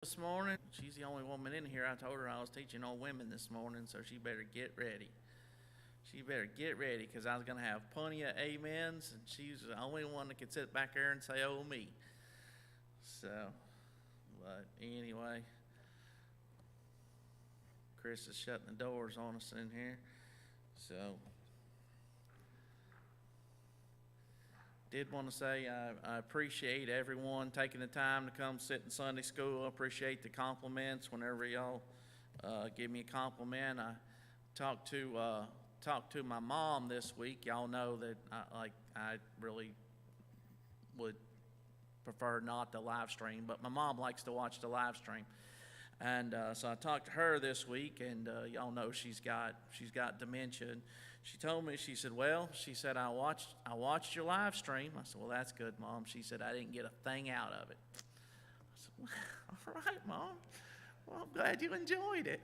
This morning. She's the only woman in here. I told her I was teaching on women this morning, so she better get ready. She better get ready because I was going to have plenty of amens, and she's the only one that could sit back there and say, oh, me. So, but anyway, Chris is shutting the doors on us in here. So, did want to say I appreciate everyone taking the time to come sit in Sunday school. I appreciate the compliments whenever y'all give me a compliment. I talked to my mom this week. Y'all know that I really would prefer not to live stream, but my mom likes to watch the live stream. And so I talked to her this week, and y'all know she's got dementia. And she told me, she said, I watched your live stream. I said, well, that's good, Mom. She said, I didn't get a thing out of it. I said, well, all right, Mom. Well, I'm glad you enjoyed it.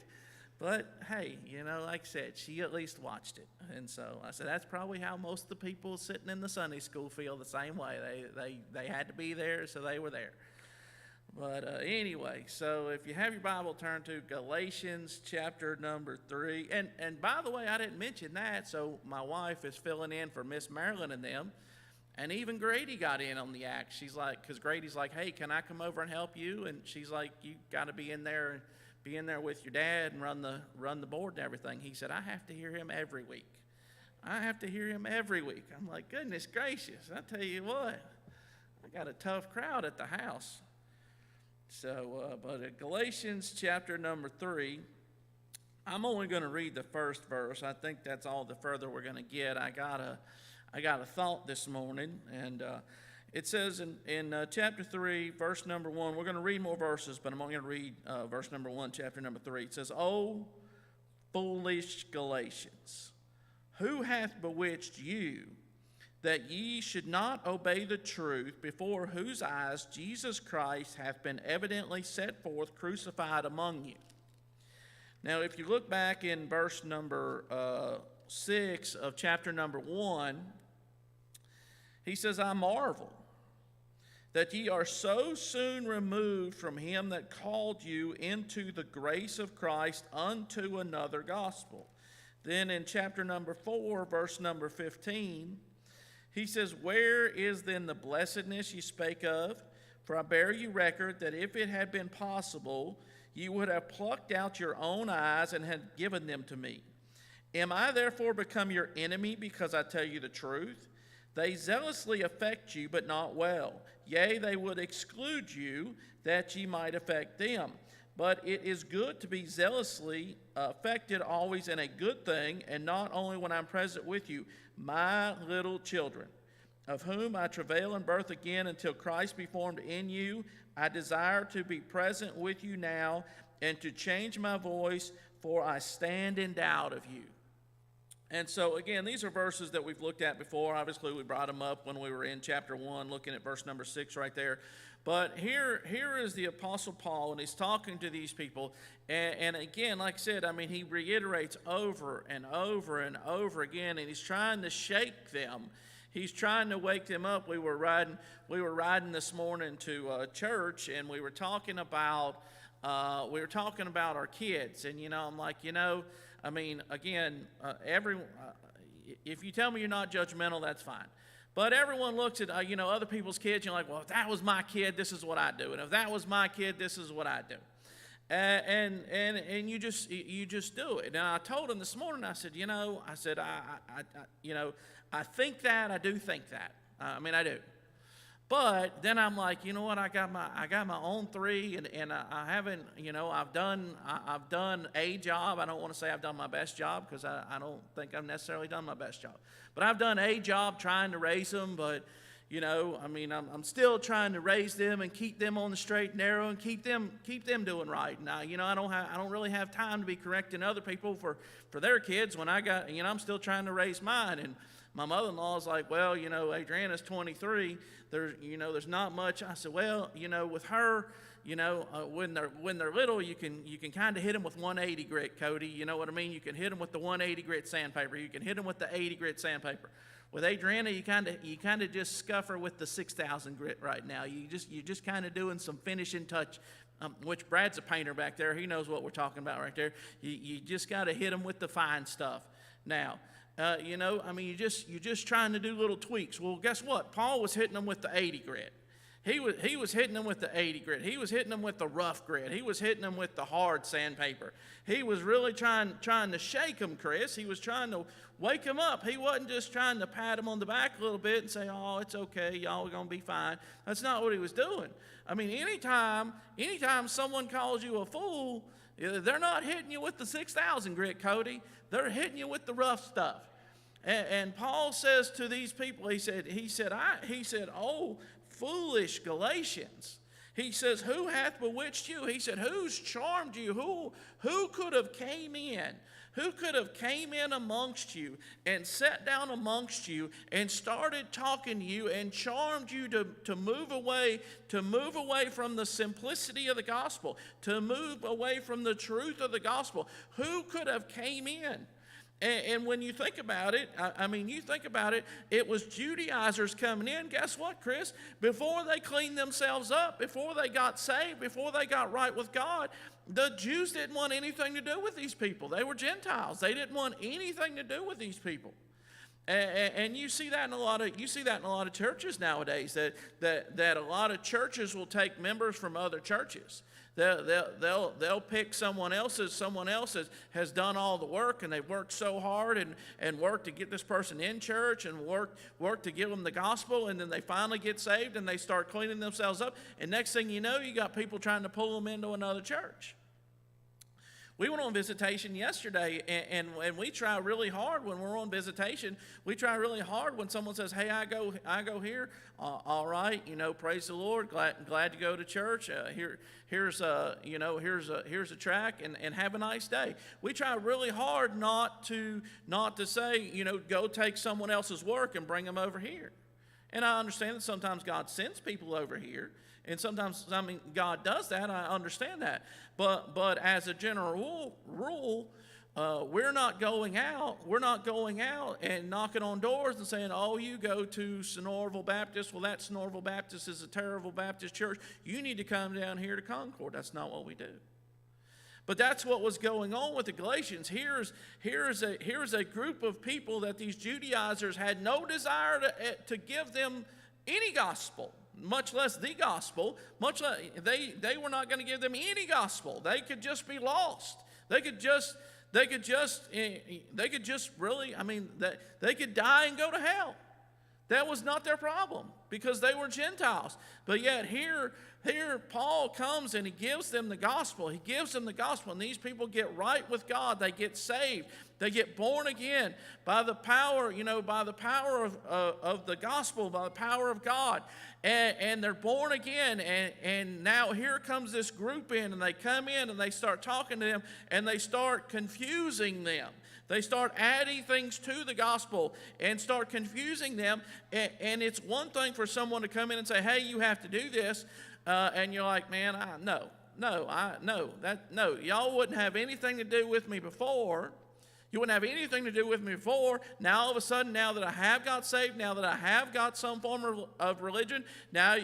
But, hey, like I said, she at least watched it. And so I said, that's probably how most of the people sitting in the Sunday school feel the same way. They had to be there, so they were there. But anyway, so if you have your Bible, turn to Galatians chapter number 3. And by the way, I didn't mention that, so my wife is filling in for Miss Marilyn and them. And even Grady got in on the act. She's like, because Grady's like, hey, can I come over and help you? And she's like, you got to be in there with your dad and run the board and everything. He said, I have to hear him every week. I have to hear him every week. I'm like, goodness gracious, I tell you what, I got a tough crowd at the house. So, but Galatians chapter number 3, I'm only going to read the first verse. I think that's all the further we're going to get. I got a thought this morning, and it says in chapter 3, verse number 1, we're going to read more verses, but I'm only going to read verse number 1, chapter number 3. It says, O foolish Galatians, who hath bewitched you, that ye should not obey the truth, before whose eyes Jesus Christ hath been evidently set forth crucified among you. Now, if you look back in verse number 6 of chapter number 1, he says, I marvel that ye are so soon removed from him that called you into the grace of Christ unto another gospel. Then in chapter number 4, verse number 15, he says, where is then the blessedness ye spake of? For I bear you record that if it had been possible, ye would have plucked out your own eyes and had given them to me. Am I therefore become your enemy because I tell you the truth? They zealously affect you, but not well. Yea, they would exclude you, that ye might affect them. But it is good to be zealously affected always in a good thing, and not only when I'm present with you. My little children, of whom I travail in birth again until Christ be formed in you, I desire to be present with you now and to change my voice, for I stand in doubt of you. And so, again, these are verses that we've looked at before. Obviously, we brought them up when we were in chapter 1, looking at verse number 6 right there. But here is the Apostle Paul, and he's talking to these people. And again, like I said, I mean, he reiterates over and over and over again, and he's trying to shake them. He's trying to wake them up. We were riding this morning to church, and we were talking about our kids. And I'm like, I mean, again, if you tell me you're not judgmental, that's fine. But everyone looks at, other people's kids, and you're like, well, if that was my kid, this is what I do. And if that was my kid, this is what I do. And you just do it. Now, I told him this morning, I said, I think that, I do think that. I do. But then I'm like, you know what? I got my own 3, and I haven't, I've done a job. I don't want to say I've done my best job, because I don't think I've necessarily done my best job. But I've done a job trying to raise them. But I'm still trying to raise them and keep them on the straight and narrow and keep them doing right. Now, I don't really have time to be correcting other people for their kids when I'm still trying to raise mine. And my mother-in-law is like, well, Adriana's 23. There's not much. I said, well, with her, when they're little, you can kind of hit them with 180 grit, Cody. You know what I mean? You can hit them with the 180 grit sandpaper. You can hit them with the 80 grit sandpaper. With Adriana, you kind of just scuff her with the 6,000 grit right now. You're just kind of doing some finishing which Brad's a painter back there. He knows what we're talking about right there. You just got to hit them with the fine stuff. Now, you're just trying to do little tweaks. Well, guess what? Paul was hitting them with the 80 grit. He was hitting them with the 80 grit. He was hitting them with the rough grit. He was hitting them with the hard sandpaper. He was really trying to shake them, Chris. He was trying to wake them up. He wasn't just trying to pat them on the back a little bit and say, oh, it's okay, y'all are going to be fine. That's not what he was doing. I mean, anytime someone calls you a fool, they're not hitting you with the 6,000 grit, Cody. They're hitting you with the rough stuff. And Paul says to these people, he said, oh, foolish Galatians. He says, who hath bewitched you? He said, who's charmed you? Who could have came in? Who could have came in amongst you and sat down amongst you and started talking to you and charmed you to move away from the simplicity of the gospel, to move away from the truth of the gospel? Who could have came in? And when you think about it, it was Judaizers coming in. Guess what, Chris? Before they cleaned themselves up, before they got saved, before they got right with God, the Jews didn't want anything to do with these people. They were Gentiles. They didn't want anything to do with these people. And you see that in a lot of churches nowadays. That a lot of churches will take members from other churches. They'll pick someone else has done all the work, and they've worked so hard and worked to get this person in church and work to give them the gospel, and then they finally get saved and they start cleaning themselves up, and next thing you know, you got people trying to pull them into another church. We went on visitation yesterday, and we try really hard when we're on visitation. We try really hard when someone says, "Hey, I go here." All right, praise the Lord. Glad to go to church. Here's a track, and have a nice day. We try really hard not to say, go take someone else's work and bring them over here. And I understand that sometimes God sends people over here. And sometimes, God does that. I understand that. But as a general rule, we're not going out. We're not going out and knocking on doors and saying, "Oh, you go to Sonoraville Baptist. Well, that Sonoraville Baptist is a terrible Baptist church. You need to come down here to Concord." That's not what we do. But that's what was going on with the Galatians. Here's a group of people that these Judaizers had no desire to give them any gospel, much less the gospel. Much less, they were not going to give them any gospel. They could just be lost. They could just really, they could die and go to hell. That was not their problem because they were Gentiles. But yet here Paul comes and he gives them the gospel. He gives them the gospel, and these people get right with God. They get saved. They get born again by the power, by the power of the gospel, by the power of God. And they're born again. And now here comes this group in, and they come in and they start talking to them, and they start confusing them. They start adding things to the gospel and start confusing them. And it's one thing for someone to come in and say, "Hey, you have to do this." And you're like, "Man, no. Y'all wouldn't have anything to do with me before. You wouldn't have anything to do with me before. Now, all of a sudden, now that I have got saved, now that I have got some form of religion, now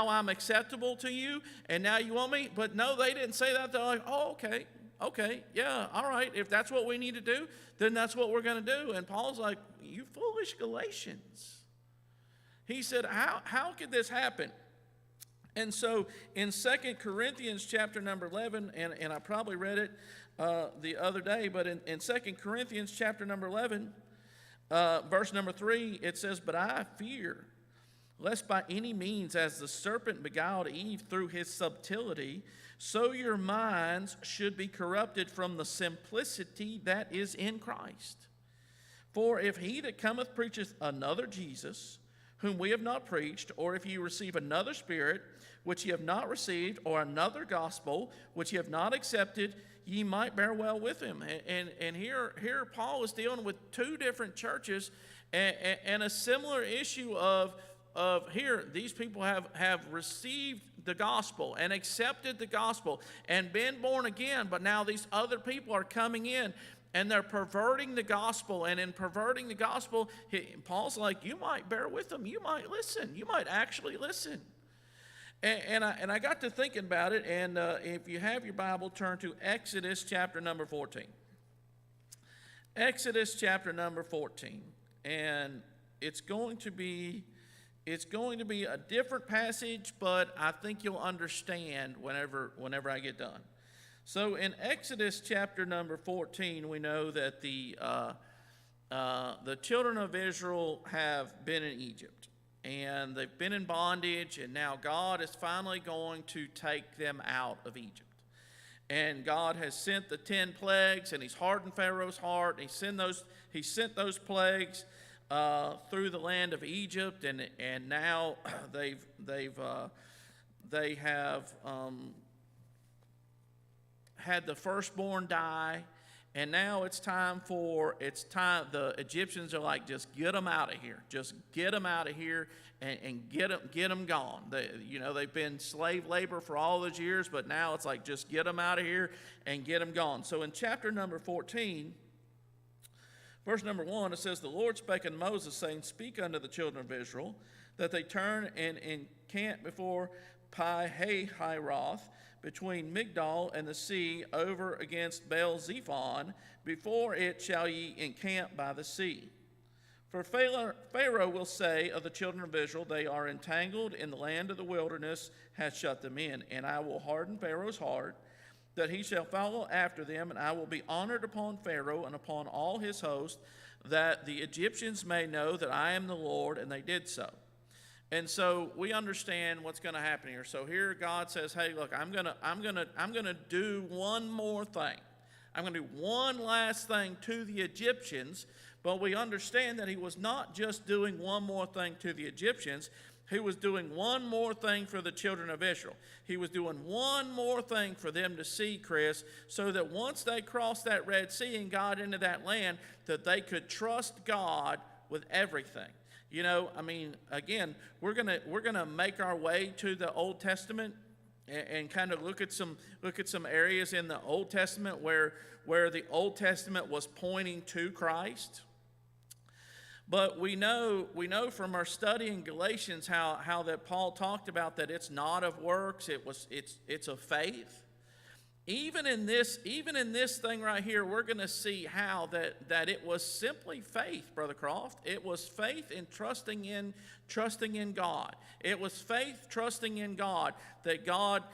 I'm acceptable to you, and now you want me." But no, they didn't say that. They're like, "Oh, okay, yeah, all right. If that's what we need to do, then that's what we're going to do." And Paul's like, "You foolish Galatians." He said, how could this happen? And so in 2 Corinthians chapter number 11, and I probably read it the other day, but in 2 Corinthians chapter number 11, verse number 3, it says, "But I fear, lest by any means, as the serpent beguiled Eve through his subtlety, so your minds should be corrupted from the simplicity that is in Christ. For if he that cometh preacheth another Jesus, whom we have not preached, or if ye receive another spirit, which ye have not received, or another gospel, which ye have not accepted, ye might bear well with him." And here Paul is dealing with two different churches and a similar issue of here, these people have received the gospel and accepted the gospel and been born again, but now these other people are coming in and they're perverting the gospel. And in perverting the gospel, Paul's like, you might bear with them. You might listen. You might actually listen. And I got to thinking about it, and if you have your Bible, turn to Exodus chapter number 14. Exodus chapter number 14. And it's going to be a different passage, but I think you'll understand whenever I get done. So in Exodus chapter number 14, we know that the children of Israel have been in Egypt, and they've been in bondage, and now God is finally going to take them out of Egypt. And God has sent the 10 plagues, and he's hardened Pharaoh's heart, and he sent those plagues through the land of Egypt, and now they have had the firstborn die, and now it's time. The Egyptians are like, just get them out of here, and get them gone. They've been slave labor for all those years, but now it's like, just get them out of here and get them gone. So in chapter number 14, verse number 1, it says, "The Lord spake unto Moses, saying, Speak unto the children of Israel, that they turn and encamp before Pi-hahiroth, between Migdol and the sea, over against Baal-zephon. Before it shall ye encamp by the sea. For Pharaoh will say of the children of Israel, They are entangled in the land of the wilderness, hath shut them in. And I will harden Pharaoh's heart, that he shall follow after them, and I will be honored upon Pharaoh and upon all his host, that the Egyptians may know that I am the Lord." And they did so. And so we understand what's going to happen here. So here God says, "Hey, look, I'm gonna do one more thing. I'm going to do one last thing to the Egyptians." But we understand that he was not just doing one more thing to the Egyptians. He was doing one more thing for the children of Israel. He was doing one more thing for them to see, Chris, so that once they crossed that Red Sea and got into that land, that they could trust God with everything. Again, we're gonna make our way to the Old Testament and kind of look at some areas in the Old Testament where the Old Testament was pointing to Christ. But we know from our study in Galatians how that Paul talked about that it's not of works, it's of faith. Even in this thing right here, we're going to see how that it was simply faith, Brother Croft. It was faith in trusting in God. It was faith trusting in God that God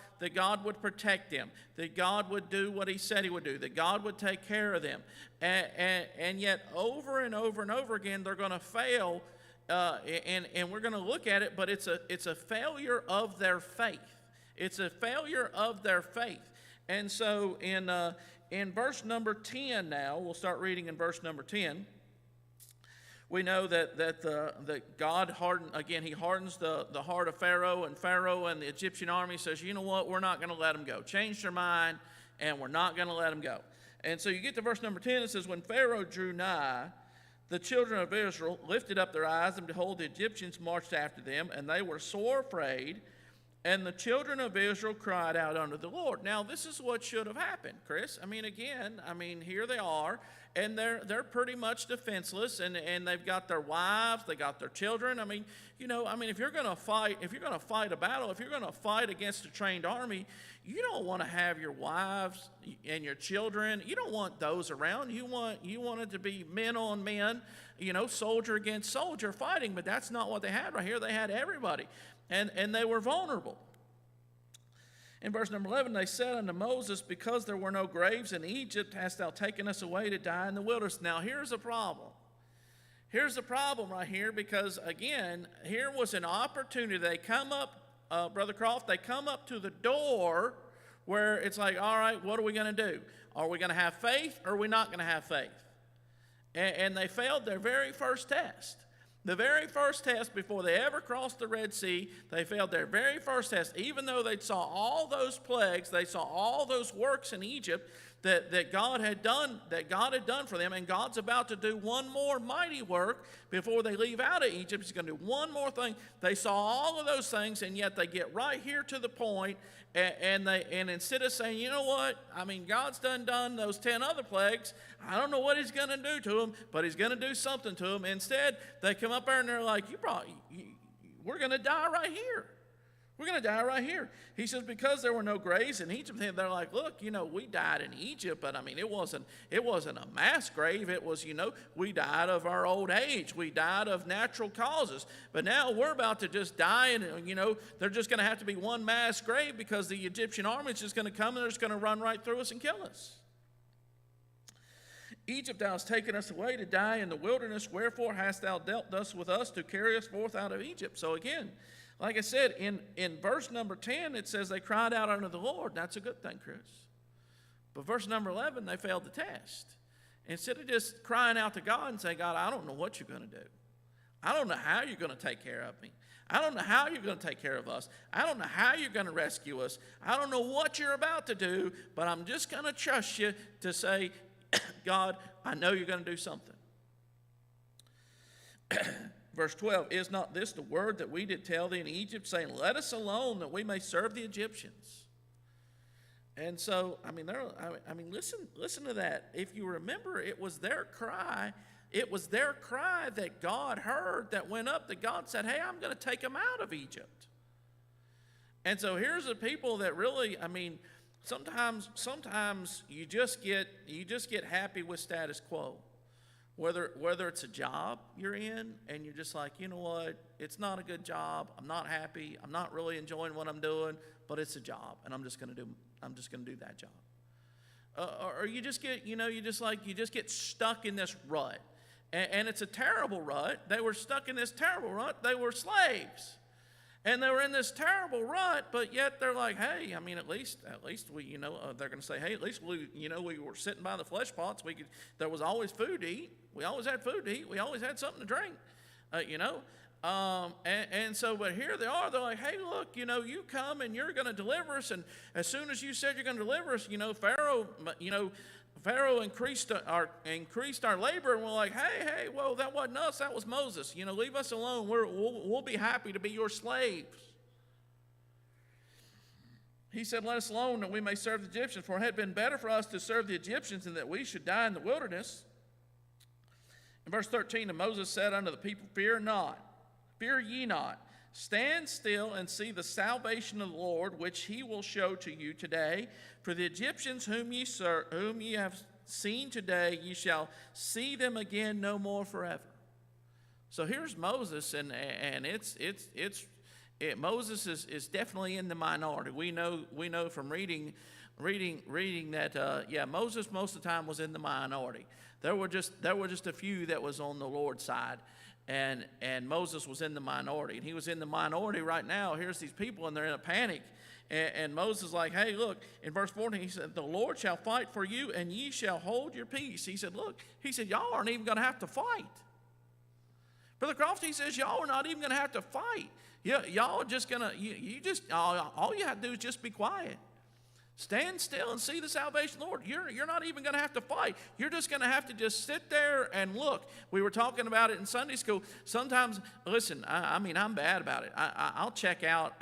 would protect them, that God would do what he said he would do, that God would take care of them. And yet over and over and over again, they're going to fail, and we're going to look at it, but it's a failure of their faith. It's a failure of their faith. And so in verse number 10 now, we'll start reading in verse number 10. We know that God he hardens the heart of Pharaoh, and Pharaoh and the Egyptian army says, you know what, we're not going to let them go. Change their mind, and we're not going to let them go. And so you get to verse number 10, it says, "When Pharaoh drew nigh, the children of Israel lifted up their eyes, and behold, the Egyptians marched after them, and they were sore afraid. And the children of Israel cried out unto the Lord." Now, this is what should have happened, Chris. Here they are, and they're pretty much defenseless, and they've got their wives, they got their children. If you're going to fight a battle, if you're going to fight against a trained army, you don't want to have your wives and your children. You don't want those around. You want it to be men on men, soldier against soldier fighting. But that's not what they had right here. They had everybody. And they were vulnerable. In verse number 11, they said unto Moses, "Because there were no graves in Egypt, hast thou taken us away to die in the wilderness." Now, here's a problem. Here's the problem right here, because, again, here was an opportunity. They come up, Brother Croft, they come up to the door where it's like, all right, what are we going to do? Are we going to have faith, or are we not going to have faith? And they failed their very first test. The very first test before they ever crossed the Red Sea, they failed their very first test. Even though they saw all those plagues, they saw all those works in Egypt that God had done for them, and God's about to do one more mighty work before they leave out of Egypt. He's going to do one more thing. They saw all of those things, and yet they get right here to the point, and instead of saying, you know what, God's done those 10 other plagues. I don't know what he's going to do to them, but he's going to do something to them. Instead, they come up there and they're like, we're going to die right here. We're going to die right here. He says, because there were no graves in Egypt, they're like, look, we died in Egypt, but I mean, it wasn't a mass grave. It was, we died of our old age. We died of natural causes. But now we're about to just die, and, they're just going to have to be one mass grave because the Egyptian army is just going to come and they're just going to run right through us and kill us. Egypt, thou hast taken us away to die in the wilderness. Wherefore hast thou dealt thus with us to carry us forth out of Egypt? So again, like I said, in verse number 10, it says they cried out unto the Lord. That's a good thing, Chris. But verse number 11, they failed the test. Instead of just crying out to God and saying, God, I don't know what you're going to do. I don't know how you're going to take care of me. I don't know how you're going to take care of us. I don't know how you're going to rescue us. I don't know what you're about to do, but I'm just going to trust you to say, God, I know you're going to do something. Verse 12, is not this the word that we did tell thee in Egypt, saying, let us alone that we may serve the Egyptians? And so, listen to that. If you remember, it was their cry. It was their cry that God heard, that went up, that God said, hey, I'm going to take them out of Egypt. And so here's the people that really, sometimes you just get happy with status quo. Whether it's a job you're in and you're just like, you know what, it's not a good job, I'm not happy, I'm not really enjoying what I'm doing, but it's a job and I'm just going to do that job. Or you just get, you just get stuck in this rut. And it's a terrible rut. They were stuck in this terrible rut. They were slaves. And they were in this terrible rut, but yet they're like, hey, at least we, they're going to say, hey, at least we were sitting by the flesh pots. There was always food to eat. We always had food to eat. We always had something to drink, And so, but here they are. They're like, hey, look, you come and you're going to deliver us. And as soon as you said you're going to deliver us, Pharaoh increased our labor, and we're like, hey, well, that wasn't us, that was Moses. Leave us alone. We'll be happy to be your slaves. He said, let us alone that we may serve the Egyptians, for it had been better for us to serve the Egyptians than that we should die in the wilderness. In verse 13, and Moses said unto the people, fear ye not. Stand still and see the salvation of the Lord, which he will show to you today. For the Egyptians whom ye have seen today, ye shall see them again no more forever. So here's Moses, and Moses is definitely in the minority. We know from reading that Moses most of the time was in the minority. There were just a few that was on the Lord's side. And Moses was in the minority. And he was in the minority right now. Here's these people, and they're in a panic. And Moses is like, hey, look, in verse 14, he said, the Lord shall fight for you, and ye shall hold your peace. He said, look, y'all aren't even going to have to fight. Brother Croft, he says, y'all are not even going to have to fight. Y'all are just going to, all you have to do is just be quiet. Stand still and see the salvation of the Lord. You're not even going to have to fight. You're just going to have to just sit there and look. We were talking about it in Sunday school. Sometimes, listen, I'm bad about it. I'll check out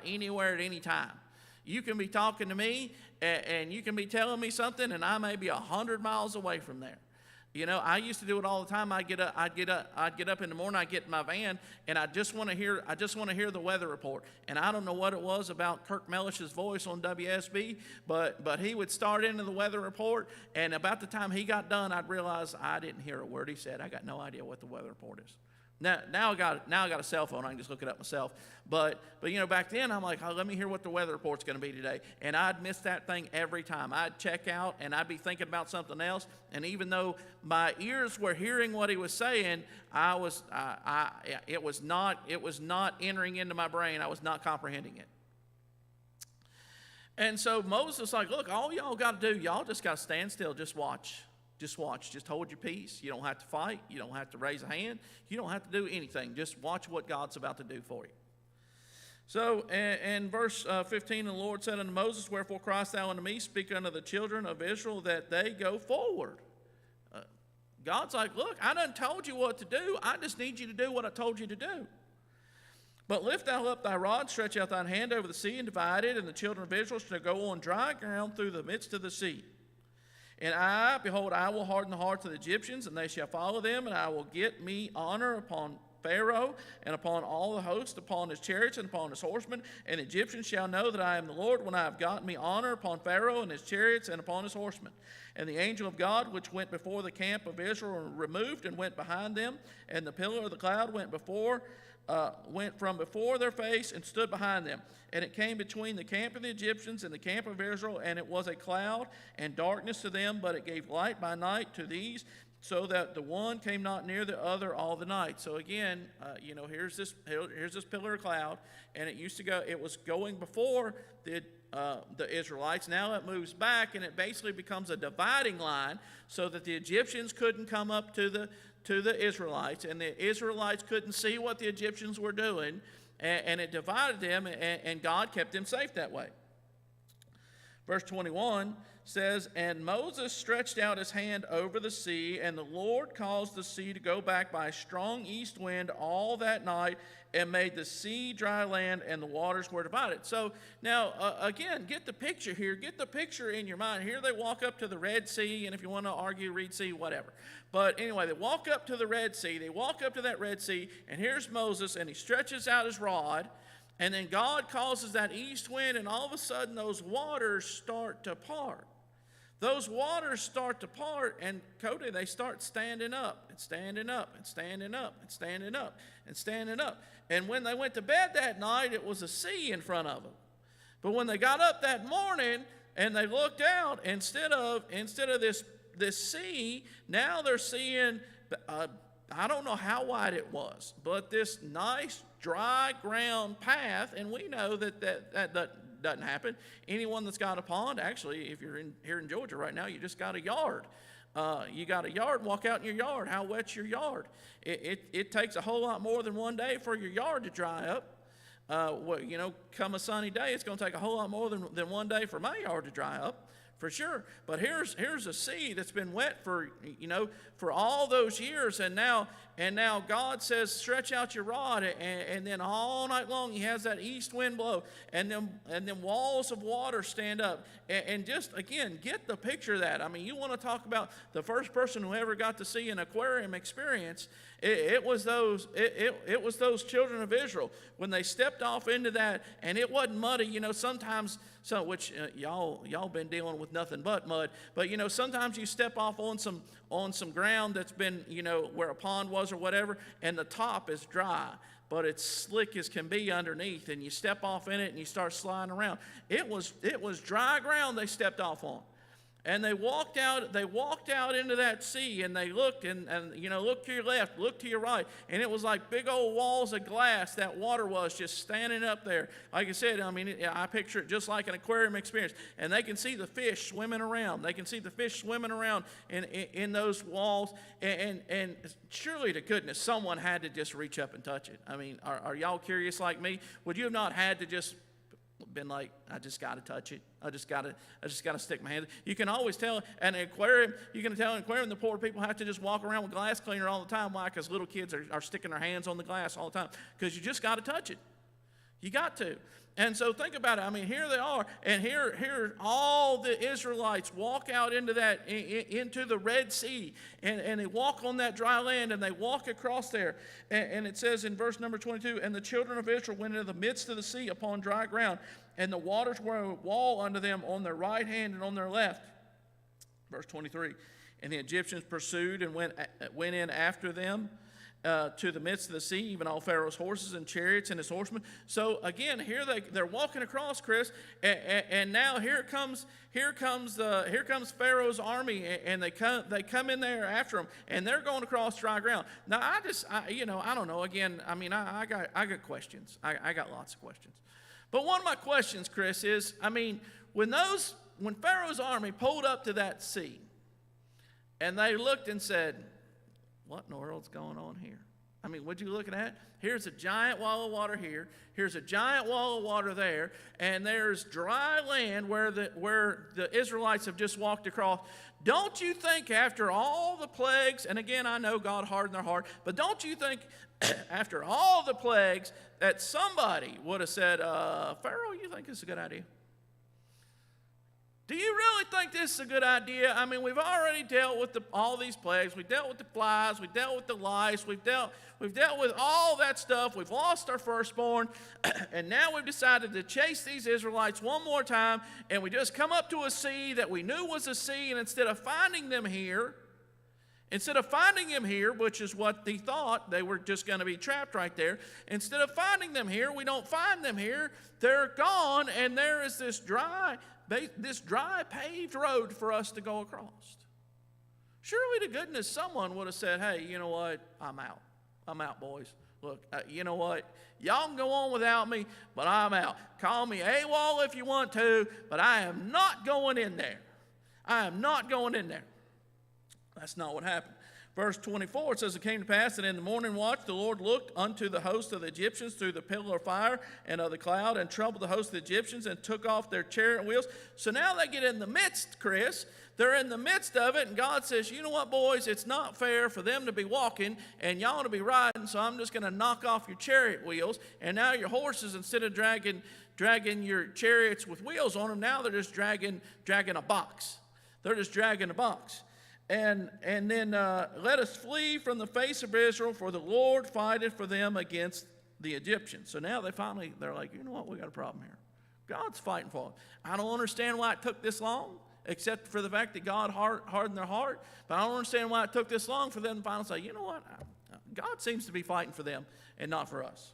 anywhere at any time. You can be talking to me and you can be telling me something, and I may be 100 miles away from there. I used to do it all the time. I'd get up in the morning, I'd get in my van, and I just want to hear the weather report. And I don't know what it was about Kirk Mellish's voice on WSB, but he would start into the weather report, and about the time he got done, I'd realize I didn't hear a word he said. I got no idea what the weather report is. Now I got a cell phone. I can just look it up myself. But back then I'm like, oh, let me hear what the weather report's going to be today. And I'd miss that thing every time. I'd check out and I'd be thinking about something else. And even though my ears were hearing what he was saying, it was not entering into my brain. I was not comprehending it. And so Moses like, look, all y'all got to do, y'all just got to stand still, just watch. Just watch. Just hold your peace. You don't have to fight. You don't have to raise a hand. You don't have to do anything. Just watch what God's about to do for you. So in verse 15, the Lord said unto Moses, wherefore criest thou unto me? Speak unto the children of Israel that they go forward. God's like, look, I done told you what to do. I just need you to do what I told you to do. But lift thou up thy rod, stretch out thine hand over the sea, and divide it, and the children of Israel shall go on dry ground through the midst of the sea. And behold, I will harden the hearts of the Egyptians, and they shall follow them, and I will get me honor Pharaoh and upon all the host, upon his chariots and upon his horsemen, and the Egyptians shall know that I am the Lord when I have gotten me honor upon Pharaoh and his chariots and upon his horsemen. And the angel of God, which went before the camp of Israel, removed and went behind them, and the pillar of the cloud went from before their face and stood behind them. And it came between the camp of the Egyptians and the camp of Israel, and it was a cloud and darkness to them, but it gave light by night to these, so that the one came not near the other all the night. So again, here's this pillar of cloud, and it was going before the Israelites. Now it moves back, and it basically becomes a dividing line, so that the Egyptians couldn't come up to the Israelites, and the Israelites couldn't see what the Egyptians were doing, and it divided them, and God kept them safe that way. Verse 21 says, and Moses stretched out his hand over the sea, and the Lord caused the sea to go back by a strong east wind all that night, and made the sea dry land, and the waters were divided. So now, again, get the picture here. Get the picture in your mind. Here they walk up to the Red Sea, and if you want to argue Red Sea, whatever. But anyway, they walk up to the Red Sea. They walk up to that Red Sea, and here's Moses, and he stretches out his rod, and then God causes that east wind, and all of a sudden those waters start to part. Those waters start to part, and Cody, they start standing up and standing up and standing up and standing up and standing up. And when they went to bed that night, it was a sea in front of them. But when they got up that morning and they looked out, instead of this sea, now they're seeing, I don't know how wide it was, but this nice dry ground path, and we know that doesn't happen. Anyone that's got a pond, actually, if you're here in Georgia right now, you just got a yard. You got a yard, walk out in your yard. How wet's your yard? It takes a whole lot more than one day for your yard to dry up. Come a sunny day, it's going to take a whole lot more than one day for my yard to dry up, for sure. But here's a sea that's been wet for all those years, and now God says, stretch out your rod, and then all night long he has that east wind blow, and then walls of water stand up, and just again get the picture of that. I mean, you want to talk about the first person who ever got to see an aquarium experience? It was those children of Israel when they stepped off into that, and it wasn't muddy. Sometimes, y'all been dealing with nothing but mud, but sometimes you step off on some ground that's been where a pond was or whatever, and the top is dry, but it's slick as can be underneath, and you step off in it and you start sliding around. It was dry ground they stepped off on. And they walked out into that sea, and they looked and look to your left, look to your right, and it was like big old walls of glass. That water was just standing up there. Like I said, I picture it just like an aquarium experience. And they can see the fish swimming around. They can see the fish swimming around in those walls. And surely to goodness, someone had to just reach up and touch it. I mean, are y'all curious like me? Would you have not had to just been like, I just got to touch it. I just got to stick my hand. You can always tell at an aquarium, the poor people have to just walk around with glass cleaner all the time. Why? Because little kids are sticking their hands on the glass all the time. Because you just got to touch it. You got to. And so think about it. I mean, here they are, and here all the Israelites walk out into the Red Sea, and they walk on that dry land, and they walk across there. And it says in verse number 22, and the children of Israel went into the midst of the sea upon dry ground, and the waters were a wall unto them on their right hand and on their left. Verse 23, and the Egyptians pursued and went in after them, to the midst of the sea, even all Pharaoh's horses and chariots and his horsemen. So again, here they're walking across, Chris, and now here comes Pharaoh's army, and they come in there after them, and they're going across dry ground. Now I don't know. Again, I got questions. I got lots of questions, but one of my questions, Chris, is when Pharaoh's army pulled up to that sea, and they looked and said, what in the world's going on here? What you looking at? Here's a giant wall of water here. Here's a giant wall of water there. And there's dry land where the Israelites have just walked across. Don't you think after all the plagues, and again, I know God hardened their heart, but don't you think after all the plagues that somebody would have said, Pharaoh, you think it's a good idea? Do you really think this is a good idea? I mean, we've already dealt with all these plagues. We dealt with the flies. We dealt with the lice. We've dealt with all that stuff. We've lost our firstborn. And now we've decided to chase these Israelites one more time. And we just come up to a sea that we knew was a sea. And instead of finding them here, which is what they thought, they were just going to be trapped right there. Instead of finding them here, we don't find them here. They're gone. And there is this dry paved road for us to go across. Surely to goodness someone would have said, hey, you know what, I'm out, boys. Look, you know what, y'all can go on without me, but I'm out. Call me AWOL if you want to, but I am not going in there. That's not what happened. Verse 24, it says, it came to pass that in the morning watch the Lord looked unto the host of the Egyptians through the pillar of fire and of the cloud, and troubled the host of the Egyptians, and took off their chariot wheels. So now they get in the midst, Chris. They're in the midst of it, and God says, you know what, boys, it's not fair for them to be walking and y'all to be riding, so I'm just going to knock off your chariot wheels. And now your horses, instead of dragging your chariots with wheels on them, now they're just dragging a box. And then let us flee from the face of Israel, for the Lord fighteth for them against the Egyptians. So now they're like, you know what, we got a problem here. God's fighting for them. I don't understand why it took this long, except for the fact that God hardened their heart. But I don't understand why it took this long for them to finally say, you know what, God seems to be fighting for them and not for us.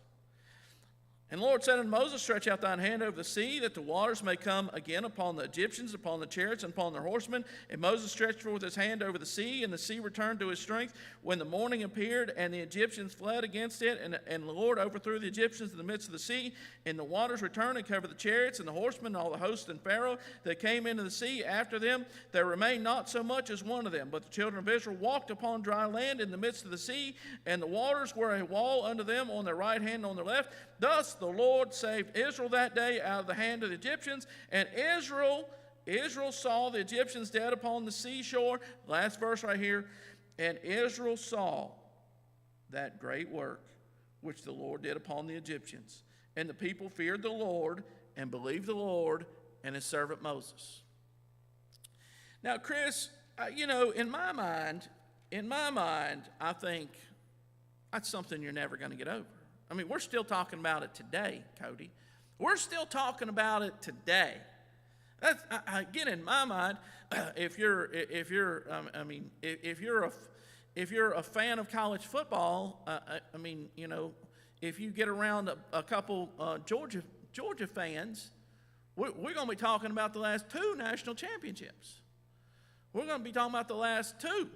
And the Lord said unto Moses, stretch out thine hand over the sea, that the waters may come again upon the Egyptians, upon the chariots, and upon their horsemen. And Moses stretched forth his hand over the sea, and the sea returned to his strength. When the morning appeared, and the Egyptians fled against it, and the Lord overthrew the Egyptians in the midst of the sea, and the waters returned and covered the chariots, and the horsemen, and all the host, and Pharaoh that came into the sea after them. There remained not so much as one of them. But the children of Israel walked upon dry land in the midst of the sea, and the waters were a wall unto them on their right hand and on their left. Thus the Lord saved Israel that day out of the hand of the Egyptians, and Israel saw the Egyptians dead upon the seashore. Last verse right here. And Israel saw that great work which the Lord did upon the Egyptians. And the people feared the Lord and believed the Lord and his servant Moses. Now, Chris, in my mind, I think that's something you're never going to get over. I mean, we're still talking about it today, Cody. We're still talking about it today. That's, again, in my mind, if you're a fan of college football, if you get around a couple Georgia fans, we're going to be talking about the last 2 national championships. We're going to be talking about the last 2.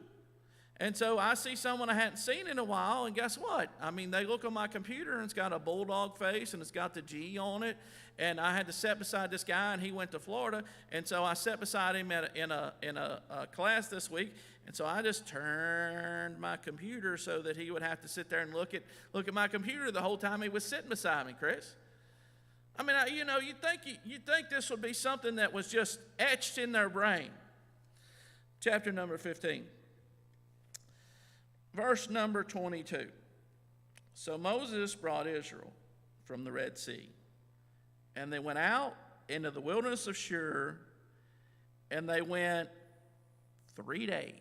And so I see someone I hadn't seen in a while, and guess what? I mean, they look on my computer, and it's got a bulldog face, and it's got the G on it. And I had to sit beside this guy, and he went to Florida. And so I sat beside him in a class this week. And so I just turned my computer so that he would have to sit there and look at my computer the whole time he was sitting beside me, Chris. I mean, you'd think this would be something that was just etched in their brain. Chapter number 15. Verse number 22. So Moses brought Israel from the Red Sea, and they went out into the wilderness of Shur, and they went 3 days.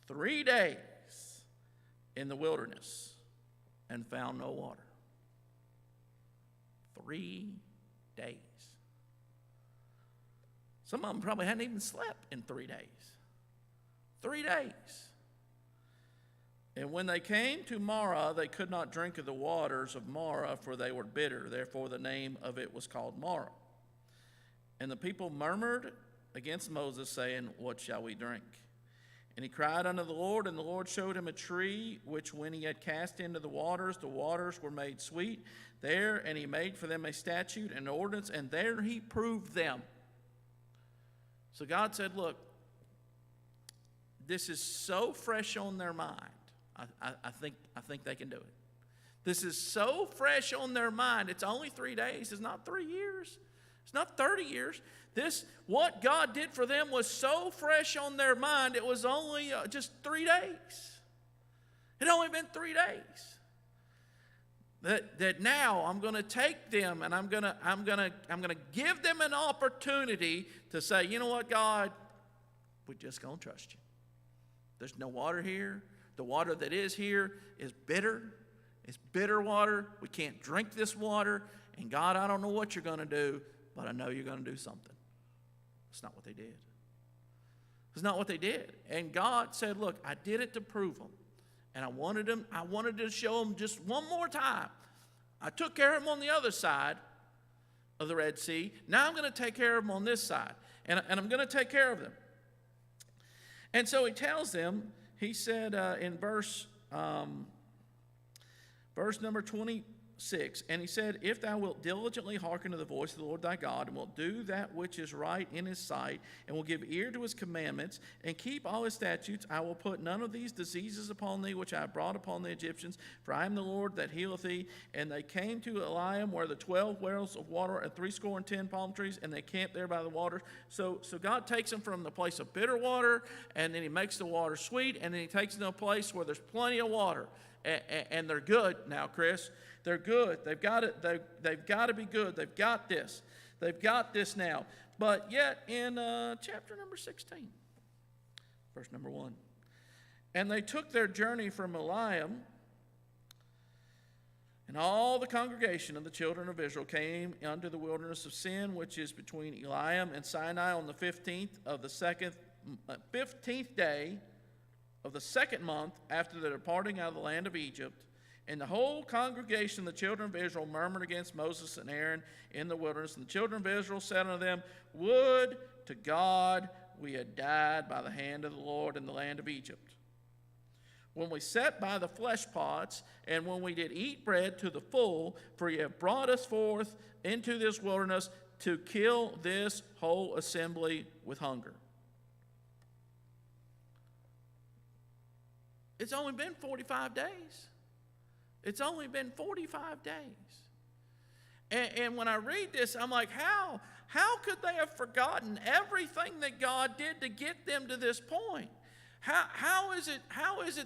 3 days in the wilderness and found no water. 3 days. Some of them probably hadn't even slept in 3 days. 3 days. And when they came to Marah, they could not drink of the waters of Marah, for they were bitter. Therefore the name of it was called Marah. And the people murmured against Moses, saying, what shall we drink? And he cried unto the Lord, and the Lord showed him a tree, which when he had cast into the waters were made sweet there, and he made for them a statute and an ordinance, and there he proved them. So God said, look, this is so fresh on their mind. I think they can do it. This is so fresh on their mind. It's only 3 days. It's not 3 years. It's not 30 years. What God did for them was so fresh on their mind, it was only just 3 days. It had only been 3 days. that now I'm going to take them and I'm going to give them an opportunity to say, you know what, God, we're just going to trust you. There's no water here. The water that is here is bitter. It's bitter water. We can't drink this water. And God, I don't know what you're going to do, but I know you're going to do something. It's not what they did. It's not what they did. And God said, look, I did it to prove them. And I wanted to show them just one more time. I took care of them on the other side of the Red Sea. Now I'm going to take care of them on this side. And I'm going to take care of them. And so he tells them, he said in verse number 26, and he said, if thou wilt diligently hearken to the voice of the Lord thy God, and wilt do that which is right in his sight, and will give ear to his commandments, and keep all his statutes, I will put none of these diseases upon thee, which I have brought upon the Egyptians, for I am the Lord that healeth thee. And they came to Elim, where the 12 wells of water and 70 palm trees, and they camped there by the waters. So God takes them from the place of bitter water, and then he makes the water sweet, and then he takes them to a place where there's plenty of water. And they're good now, Chris. They're good. They've got it. They've got to be good. They've got this. They've got this now. But yet in chapter number 16, verse number 1, and they took their journey from Elim, and all the congregation of the children of Israel came unto the wilderness of Sin, which is between Elim and Sinai, on the 15th day of the second month after the departing out of the land of Egypt. And the whole congregation of the children of Israel murmured against Moses and Aaron in the wilderness. And the children of Israel said unto them, would to God we had died by the hand of the Lord in the land of Egypt, when we sat by the flesh pots, and when we did eat bread to the full, for ye have brought us forth into this wilderness to kill this whole assembly with hunger. It's only been 45 days. It's only been 45 days. And when I read this, I'm like, how could they have forgotten everything that God did to get them to this point? How is it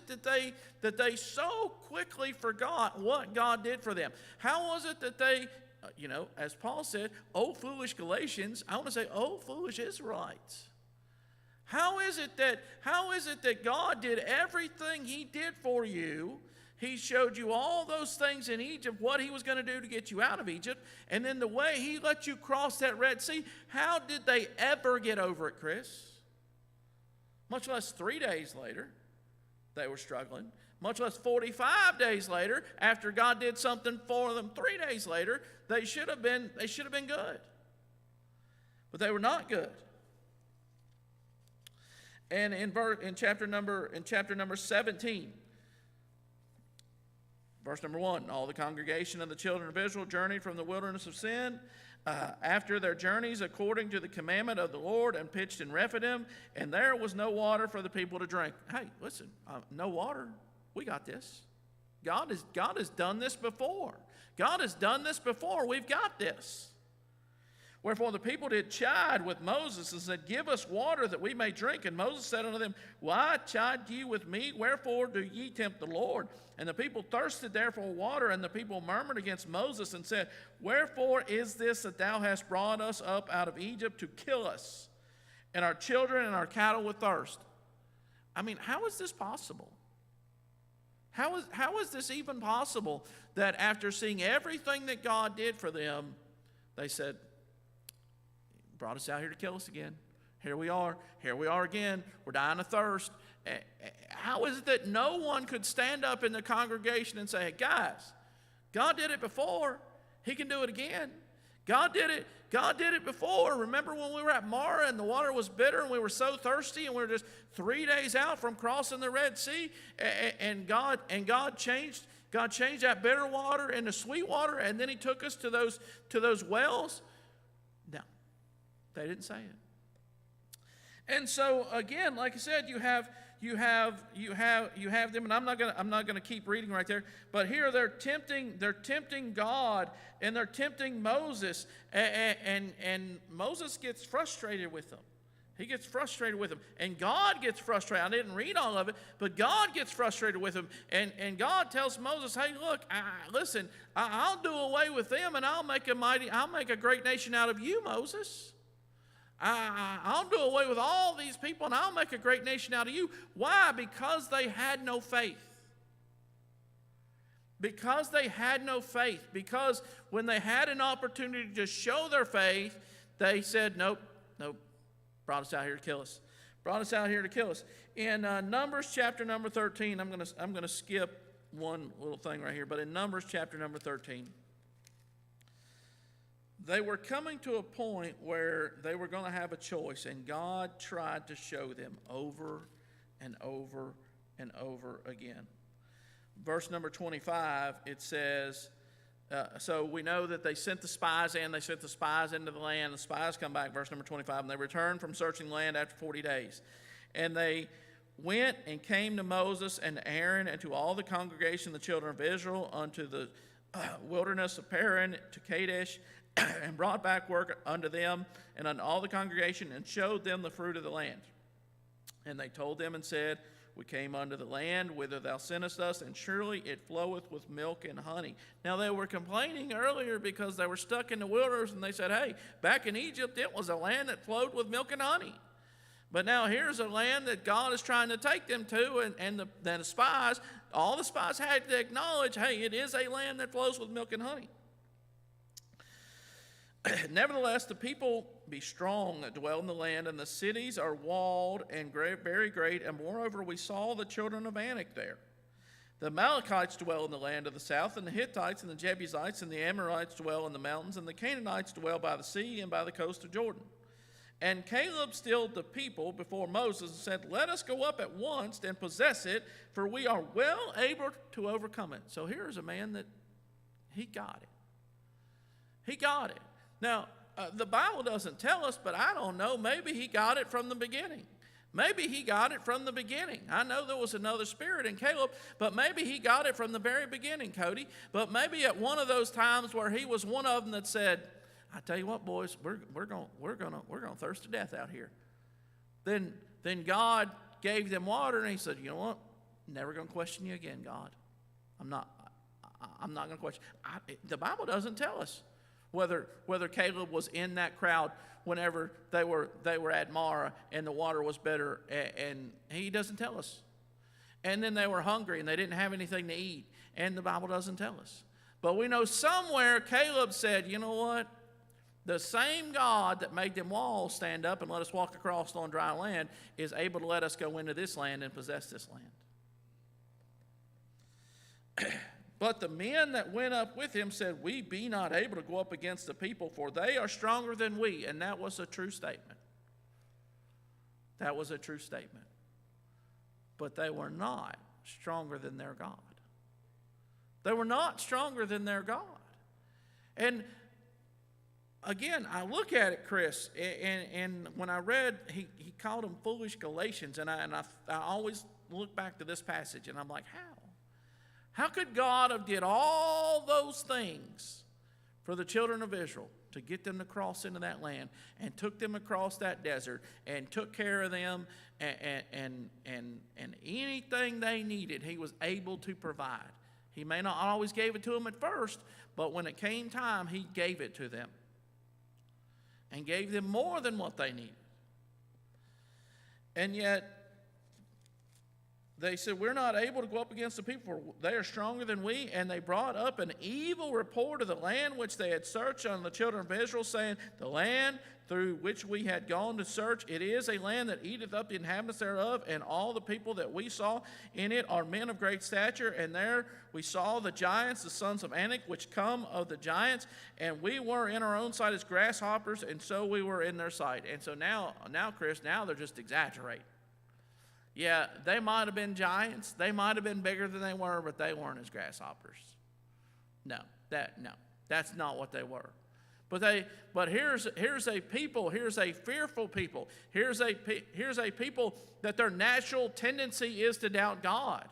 that they so quickly forgot what God did for them? How was it that they, as Paul said, oh, foolish Galatians, I want to say, oh, foolish Israelites. How is it that God did everything he did for you? He showed you all those things in Egypt, what he was going to do to get you out of Egypt, and then the way he let you cross that Red Sea. How did they ever get over it, Chris? Much less 3 days later, they were struggling. Much less 45 days later, after God did something for them 3 days later, they should have been good. But they were not good. And in chapter number 17, verse number 1, all the congregation of the children of Israel journeyed from the wilderness of Sin after their journeys according to the commandment of the Lord, and pitched in Rephidim, and there was no water for the people to drink. Hey, listen, no water. We got this. God has done this before. God has done this before. We've got this. Wherefore the people did chide with Moses, and said, give us water that we may drink. And Moses said unto them, why chide ye with me? Wherefore do ye tempt the Lord? And the people thirsted therefore water, and the people murmured against Moses, and said, wherefore is this that thou hast brought us up out of Egypt to kill us, and our children and our cattle with thirst? I mean, how is this possible? How is this even possible that after seeing everything that God did for them, they said, brought us out here to kill us again. Here we are again. We're dying of thirst. How is it that no one could stand up in the congregation and say, hey, guys, God did it before. He can do it again. God did it before. Remember when we were at Marah and the water was bitter and we were so thirsty and we were just 3 days out from crossing the Red Sea, and God changed that bitter water into sweet water, and then he took us to those wells? No. They didn't say it. And so again, like I said, you have them, and I'm not gonna keep reading right there, but here they're tempting God, and they're tempting Moses, and Moses gets frustrated with them. He gets frustrated with them. And God gets frustrated. I didn't read all of it, but God gets frustrated with them. And God tells Moses, hey, look, listen, I'll do away with them, and I'll make a great nation out of you, Moses. I'll do away with all these people, and I'll make a great nation out of you. Why? Because they had no faith. Because they had no faith. Because when they had an opportunity to show their faith, they said, nope. Brought us out here to kill us. Brought us out here to kill us. In Numbers chapter number 13, I'm gonna skip one little thing right here, but in Numbers chapter number 13, they were coming to a point where they were going to have a choice, and God tried to show them over and over and over again. Verse number 25, it says, so we know that they sent the spies in. They sent the spies into the land. The spies come back, verse number 25, and they returned from searching the land after 40 days. And they went and came to Moses and Aaron and to all the congregation of the children of Israel unto the wilderness of Paran to Kadesh, and brought back work unto them and unto all the congregation, and showed them the fruit of the land. And they told them and said, we came unto the land whither thou sentest us, and surely it floweth with milk and honey. Now they were complaining earlier because they were stuck in the wilderness, and they said, hey, back in Egypt it was a land that flowed with milk and honey. But now here's a land that God is trying to take them to, and the spies, all the spies had to acknowledge, hey, it is a land that flows with milk and honey. Nevertheless, the people be strong that dwell in the land, and the cities are walled and very great. And moreover, we saw the children of Anak there. The Amalekites dwell in the land of the south, and the Hittites and the Jebusites and the Amorites dwell in the mountains, and the Canaanites dwell by the sea and by the coast of Jordan. And Caleb stilled the people before Moses and said, let us go up at once and possess it, for we are well able to overcome it. So here's a man that he got it. He got it. Now, the Bible doesn't tell us, but I don't know. Maybe he got it from the beginning. Maybe he got it from the beginning. I know there was another spirit in Caleb, but maybe he got it from the very beginning, Cody. But maybe at one of those times where he was one of them that said, I tell you what, boys, we're gonna thirst to death out here. Then God gave them water, and he said, you know what? Never gonna question you again, God. I'm not gonna question. The Bible doesn't tell us whether Caleb was in that crowd whenever they were at Marah and the water was better, and he doesn't tell us. And then they were hungry and they didn't have anything to eat, and the Bible doesn't tell us. But we know somewhere Caleb said, you know what? The same God that made them walls stand up and let us walk across on dry land is able to let us go into this land and possess this land. But the men that went up with him said, we be not able to go up against the people, for they are stronger than we. And that was a true statement. That was a true statement. But they were not stronger than their God. They were not stronger than their God. And again, I look at it, Chris, and when I read, he called them foolish Galatians, and I always look back to this passage, and I'm like, how? How could God have did all those things for the children of Israel to get them to cross into that land, and took them across that desert, and took care of them, and anything they needed, he was able to provide. He may not always gave it to them at first, but when it came time, he gave it to them, and gave them more than what they needed. And yet, they said, we're not able to go up against the people, for they are stronger than we. And they brought up an evil report of the land which they had searched on the children of Israel, saying, the land through which we had gone to search, it is a land that eateth up the inhabitants thereof, and all the people that we saw in it are men of great stature. And there we saw the giants, the sons of Anak, which come of the giants, and we were in our own sight as grasshoppers, and so we were in their sight. And so now, Chris, now they're just exaggerating. Yeah, they might have been giants. They might have been bigger than they were, but they weren't as grasshoppers. No, that's not what they were. But here's a people. Here's a fearful people. Here's a people that their natural tendency is to doubt God.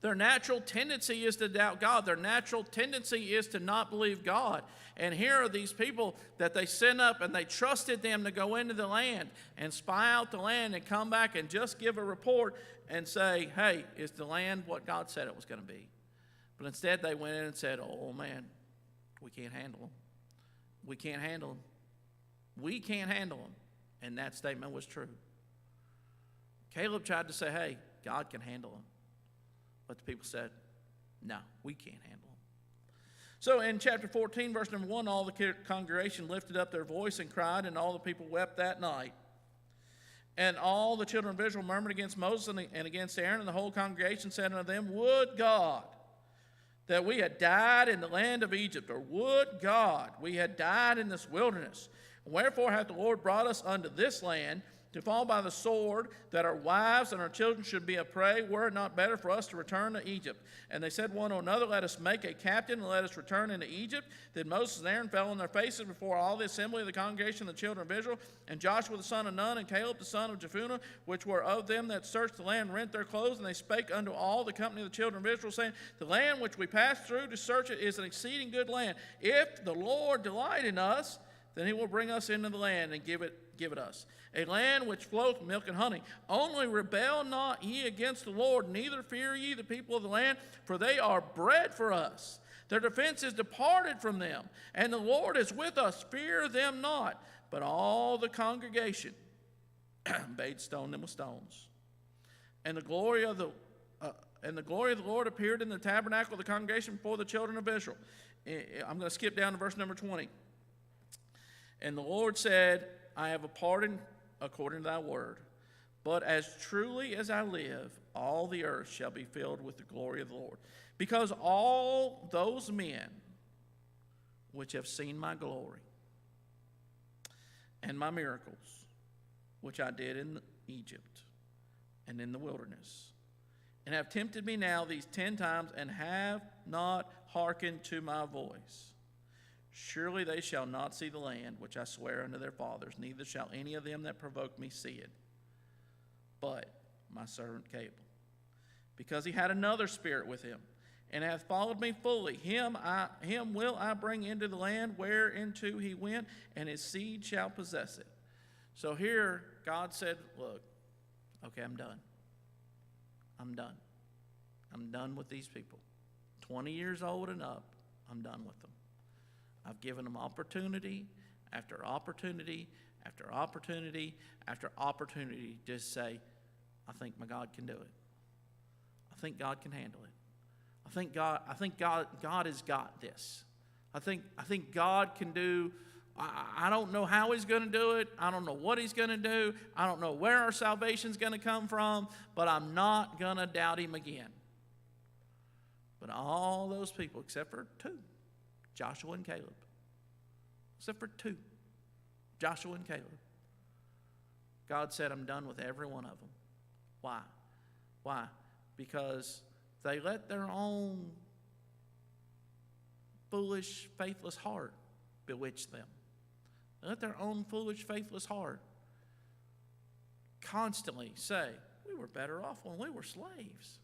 Their natural tendency is to doubt God. Their natural tendency is to not believe God. And here are these people that they sent up and they trusted them to go into the land and spy out the land and come back and just give a report and say, hey, is the land what God said it was going to be? But instead they went in and said, oh man, we can't handle them. We can't handle them. We can't handle them. And that statement was true. Caleb tried to say, hey, God can handle them. But the people said, no, we can't handle them. So in chapter 14, verse number 1, all the congregation lifted up their voice and cried, and all the people wept that night. And all the children of Israel murmured against Moses and against Aaron, and the whole congregation said unto them, would God that we had died in the land of Egypt, or would God we had died in this wilderness. Wherefore hath the Lord brought us unto this land, to fall by the sword, that our wives and our children should be a prey? Were it not better for us to return to Egypt? And they said one to another, let us make a captain, and let us return into Egypt. Then Moses and Aaron fell on their faces before all the assembly of the congregation of the children of Israel. And Joshua the son of Nun, and Caleb the son of Jephunneh, which were of them that searched the land, rent their clothes. And they spake unto all the company of the children of Israel, saying, the land which we passed through to search it is an exceeding good land. If the Lord delight in us, then he will bring us into the land and give it us. A land which floweth milk and honey. Only rebel not ye against the Lord, neither fear ye the people of the land, for they are bread for us. Their defense is departed from them, and the Lord is with us. Fear them not. But all the congregation bade stone them with stones. And the glory of the Lord appeared in the tabernacle of the congregation before the children of Israel. I'm going to skip down to verse number 20. And the Lord said, I have a pardon according to thy word. But as truly as I live, all the earth shall be filled with the glory of the Lord. Because all those men which have seen my glory and my miracles, which I did in Egypt and in the wilderness, and have tempted me now these 10 times, and have not hearkened to my voice, surely they shall not see the land which I swear unto their fathers, neither shall any of them that provoke me see it, but my servant Caleb. Because he had another spirit with him, and hath followed me fully, him will I bring into the land whereinto he went, and his seed shall possess it. So here God said, look, okay, I'm done. I'm done. I'm done with these people. 20 years old and up, I'm done with them. I've given them opportunity after opportunity after opportunity after opportunity to say, I think my God can do it. I think God can handle it. I think God has got this. I think God can do. I don't know how he's going to do it. I don't know what he's going to do. I don't know where our salvation's going to come from, but I'm not going to doubt him again. But all those people, except for 2, Joshua and Caleb, except for 2, Joshua and Caleb, God said, I'm done with every one of them. Why? Why? Because they let their own foolish, faithless heart bewitch them. They let their own foolish, faithless heart constantly say, we were better off when we were slaves.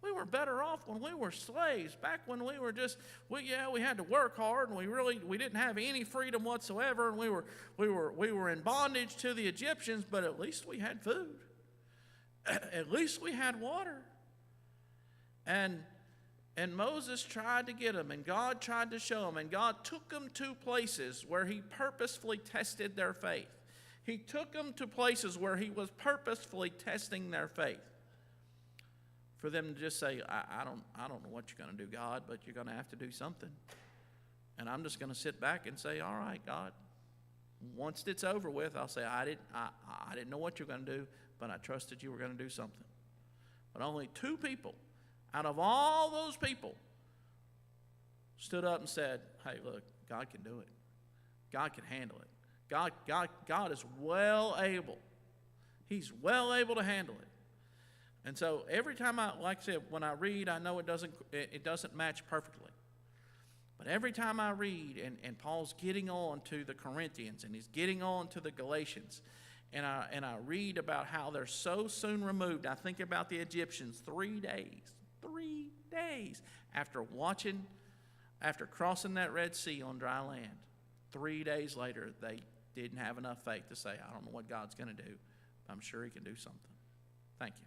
We were better off when we were slaves. Back when we were we had to work hard, and we didn't have any freedom whatsoever, and we were in bondage to the Egyptians, but at least we had food. At least we had water. And Moses tried to get them, and God tried to show them, and God took them to places where he purposefully tested their faith. He took them to places where he was purposefully testing their faith. For them to just say, I don't know what you're going to do, God, but you're going to have to do something. And I'm just going to sit back and say, all right, God. Once it's over with, I'll say, I didn't know what you're going to do, but I trusted you were going to do something. But only 2 people out of all those people stood up and said, hey, look, God can do it. God can handle it. God is well able. He's well able to handle it. And so every time like I said, when I read, I know it doesn't match perfectly. But every time I read, and Paul's getting on to the Corinthians, and he's getting on to the Galatians, and I read about how they're so soon removed. I think about the Egyptians, 3 days. 3 days. After crossing that Red Sea on dry land, 3 days later, they didn't have enough faith to say, I don't know what God's going to do. I'm sure he can do something. Thank you.